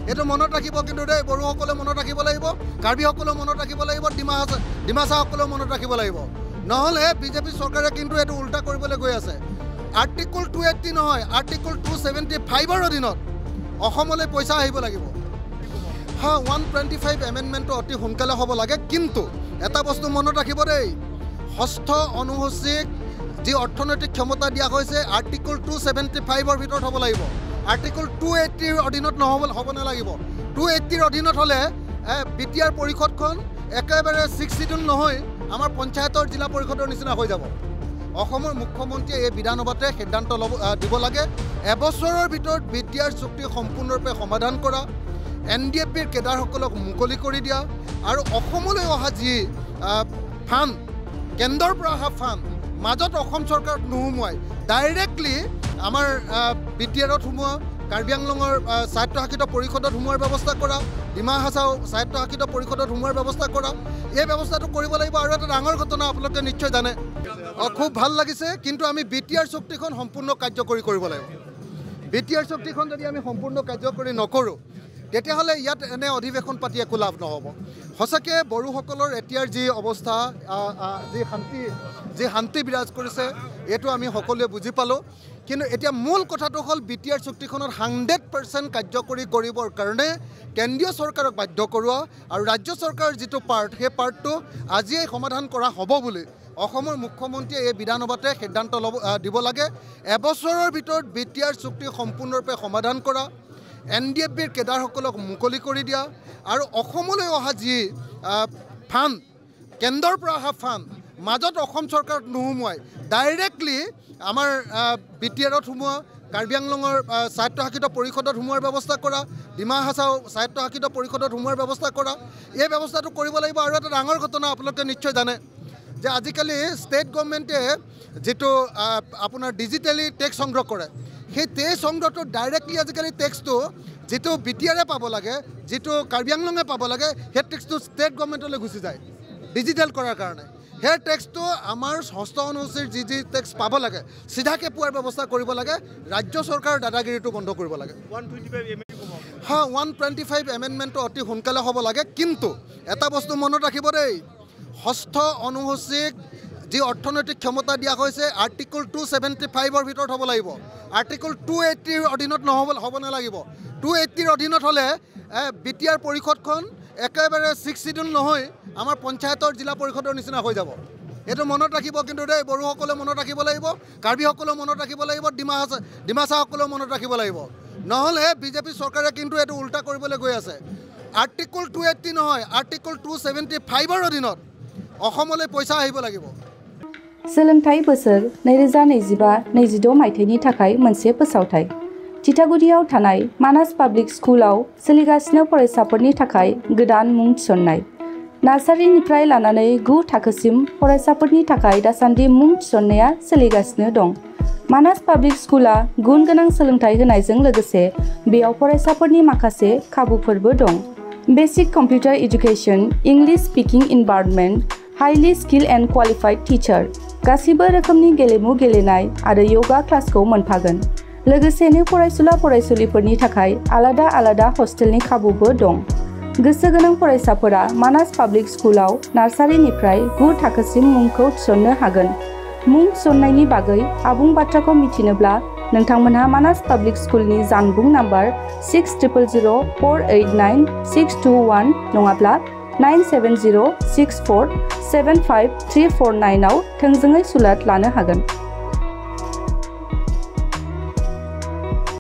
এইটো মনত ৰাখিব কিন্তু দেই বড়োসকলে মনত ৰাখিব লাগিব কাৰ্বিসকলেও মনত ৰাখিব লাগিব ডিমাছাসকলেও মনত ৰাখিব লাগিব নহ'লে বিজেপি চৰকাৰে কিন্তু এইটো উল্টা কৰিবলৈ গৈ আছে আৰ্টিকল 280 নহয় আৰ্টিকল 275ৰ অধীনত অসমলৈ পইচা আহিব লাগিব হা 125 এমেণ্ডমেণ্টটো অতি সোনকালে হ'ব লাগে কিন্তু এটা বস্তু মনত ৰাখিব দেই ষষ্ঠ অনুসূচীক যি অৰ্থনৈতিক ক্ষমতা দিয়া হৈছে আৰ্টিকল 275ৰ ভিতৰত হ'ব লাগিব আৰ্টিকল 280ৰ অধীনত হ'ব নালাগিব 280ৰ অধীনত হ'লে বিটিআৰ পৰিষদখন একেবাৰে 6 শিডিউল নহয় আমাৰ পঞ্চায়তৰ জিলা পৰিষদৰ নিচিনা হৈ যাব অসমৰ মুখ্যমন্ত্ৰীয়ে এই বিধানসভাতে সিদ্ধান্ত দিব লাগে এবছৰৰ ভিতৰত বিটিআৰ চুক্তি সম্পূৰ্ণৰূপে সমাধান কৰা এনডিএফবিৰ কেডাৰসকলক মুকলি কৰি দিয়া আৰু অসমলৈ অহা যি ফাণ্ড কেন্দ্ৰৰ পৰা অহা ফাণ্ড মাজত অসম চৰকাৰক নোসোমোৱাই ডাইৰেক্টলি আমাৰ বিটিআৰত সোমোৱা কাৰ্বি আংলঙৰ স্বায়ত্তশাসিত পৰিষদত সোমোৱাৰ ব্যৱস্থা কৰা ডিমা হাছাও স্বায়ত্তশাসিত পৰিষদত সোমোৱাৰ ব্যৱস্থা কৰা এই ব্যৱস্থাটো কৰিব লাগিব আৰু এটা ডাঙৰ ঘটনা আপোনালোকে নিশ্চয় জানে খুব ভাল লাগিছে কিন্তু আমি বিটিআৰ চুক্তিখন সম্পূৰ্ণ কাৰ্যকৰী কৰিব লাগিব বিটিআৰ চুক্তিখন যদি আমি সম্পূৰ্ণ কাৰ্যকৰী নকৰোঁ তেতিয়াহ'লে ইয়াত এনে অধিৱেশন পাতি একো লাভ নহ'ব সঁচাকৈ বড়োসকলৰ এতিয়াৰ যি অৱস্থা যি শান্তি বিৰাজ কৰিছে এইটো আমি সকলোৱে বুজি পালোঁ কিন্তু এতিয়া মূল কথাটো হ'ল বিটিআৰ চুক্তিখনত 100% কাৰ্যকৰী কৰিবৰ কাৰণে কেন্দ্ৰীয় চৰকাৰক বাধ্য কৰোৱা আৰু ৰাজ্য চৰকাৰৰ যিটো পাৰ্ট সেই পাৰ্টটো আজিয়েই সমাধান কৰা হ'ব বুলি অসমৰ মুখ্যমন্ত্ৰীয়ে এই বিধানসভাতে সিদ্ধান্ত দিব লাগে এবছৰৰ ভিতৰত বিটিআৰ চুক্তি সম্পূৰ্ণৰূপে সমাধান কৰা এনডিএফবিৰ কেডাৰসকলক মুকলি কৰি দিয়া আৰু অসমলৈ অহা যি ফাণ্ড কেন্দ্ৰৰ পৰা অহা ফাণ্ড মাজত অসম চৰকাৰক নোসোমোৱাই ডাইৰেক্টলি আমাৰ বিটিআৰত সোমোৱা কাৰ্বি আংলঙৰ স্বায়ত্তশাসিত পৰিষদত সোমোৱাৰ ব্যৱস্থা কৰা ডিমা হাছাও স্বায়ত্তশাসিত পৰিষদত সোমোৱাৰ ব্যৱস্থা কৰা এই ব্যৱস্থাটো কৰিব লাগিব আৰু এটা ডাঙৰ ঘটনা আপোনালোকে নিশ্চয় জানে যে আজিকালি ষ্টেট গভৰ্ণমেণ্টে যিটো আপোনাৰ ডিজিটেলি টেক্স সংগ্ৰহ কৰে সেই টেক্স সংগ্ৰহটো ডাইৰেক্টলি আজিকালি টেক্সটো যিটো বিটিআৰে পাব লাগে যিটো কাৰ্বি আংলঙে পাব লাগে সেই টেক্সটো ষ্টেট গভৰ্ণমেণ্টলৈ গুচি যায় ডিজিটেল কৰাৰ কাৰণে সেই টেক্সটো আমাৰ ষষ্ঠ অনুসূচীৰ যি টেক্স পাব লাগে চিধাকৈ পোৱাৰ ব্যৱস্থা কৰিব লাগে ৰাজ্য চৰকাৰৰ দাদাগিৰিটো বন্ধ কৰিব লাগে 125 এমেণ্ডমেণ্টটো অতি সোনকালে হ'ব লাগে কিন্তু এটা বস্তু মনত ৰাখিব দেই ষষ্ঠ অনুসূচীক যি অৰ্থনৈতিক ক্ষমতা দিয়া হৈছে আৰ্টিকল 275ৰ ভিতৰত হ'ব লাগিব আৰ্টিকল 280ৰ অধীনত হ'ব নালাগিব 280ৰ অধীনত হ'লে বিটিআৰ পৰিষদখন একেবাৰে 6 শিডিউল নহয় আমাৰ পঞ্চায়তৰ জিলা পৰিষদৰ নিচিনা হৈ যাব এইটো মনত ৰাখিব কিন্তু দেই বড়োসকলে মনত ৰাখিব লাগিব কাৰ্বিসকলেও মনত ৰাখিব লাগিব ডিমাছাসকলেও মনত ৰাখিব লাগিব নহ'লে বিজেপি চৰকাৰে কিন্তু এইটো উল্টা কৰিবলৈ গৈ আছে আৰ্টিকল 280 নহয় আৰ্টিকল 275ৰ অধীনত অসমলৈ পইচা আহিব লাগিব सोलोंथाइ बोसोर 2025-26 मायथाइनि थाखाय मोनसे फोसावथाइ थिथागुरियाव थानाय मानास पाब्लिक स्कुलाव सोलिगासिनो फरायसाफोरनि थाखाय गोदान मुं थिसननाय नार्सारिनिफ्राय लानानै 9 थाखोसिम फरायसाफोरनि थाखाय दासान्दि मुं थिसननाया सोलिगासिनो दं मानास पाब्लिक स्कुला गुन गोनां सोलोंथाइ होनायजों लोगोसे बेयाव फरायसाफोरनि माखासे खाबुफोरबो दं basic computer education English speaking environment highly skill and qualified teacher गासिबो रोखोमनि गेलेमु गेलेनाय आरो योगा क्लासखौ मोनफागोन लोगोसेनो फरायसुला फरायसुलिफोरनि थाखाय आलादा आलादा हस्टेलनि खाबुबो दं गोसो गोनां फरायसाफोरा मानास पाब्लिक स्कुलाव नार्सारिनिफ्राय 9 थाखोसिम मुंखौ थिसननो हागोन मुं थिसननायनि बागै आबुं बाथ्राखौ मिथिनोब्ला नोंथांमोनहा मानास पाब्लिक स्कुलनि जानबुं नाम्बार 6000489621 नङाब्ला 9706475349 आव थोंजोङै सुलाद लानो हागोन।